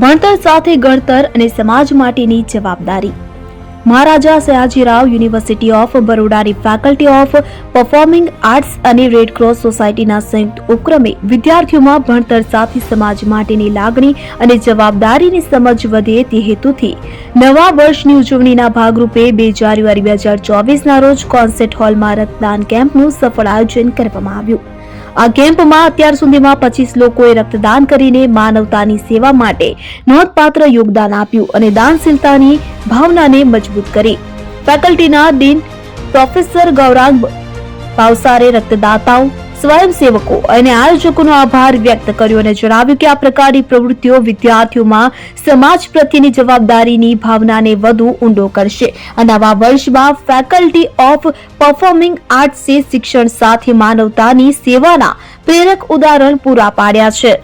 ભણતર સાથે ગણતર અને સમાજ માટેની જવાબદારી. મહારાજા સયાજીરાવ યુનિવર્સિટી ઓફ બરોડાની ફેકલ્ટી ઓફ પરફોર્મિંગ આર્ટ્સ અને રેડ ક્રોસ સોસાયટીના સંયુક્ત ઉપક્રમે વિદ્યાર્થીઓમાં ભણતર સાથે સમાજ માટેની લાગણી અને જવાબદારીની સમજ વધે તે હેતુથી નવા વર્ષની ઉજવણીના ભાગરૂપે 2 જાન્યુઆરી 2024ના રોજ કોન્સર્ટ હોલમાં રક્તદાન કેમ્પનું સફળ આયોજન કરવામાં આવ્યું. આ કેમ્પમાં અત્યાર સુધીમાં 25 લોકોએ રક્તદાન કરીને માનવતાની સેવા માટે નોંધપાત્ર યોગદાન આપ્યું અને દાનશીલતાની ભાવનાને મજબૂત કરી. ફેકલ્ટીના ડીન પ્રોફેસર ગૌરાંગ ભાવસારે રક્તદાતાઓ, સ્વયંસેવકો અને આયોજકોનો આભાર વ્યક્ત કર્યો અને જણાવ્યું કે આ પ્રકારની પ્રવૃત્તિઓ વિદ્યાર્થીઓમાં સમાજ પ્રત્યેની જવાબદારીની ભાવનાને વધુ ઊંડો કરશે. આ નવા વર્ષમાં ફેકલ્ટી ઓફ પરફોર્મિંગ આર્ટ્સે શિક્ષણ સાથે માનવતાની સેવાના પ્રેરક ઉદાહરણ પૂરા પાડ્યા છે.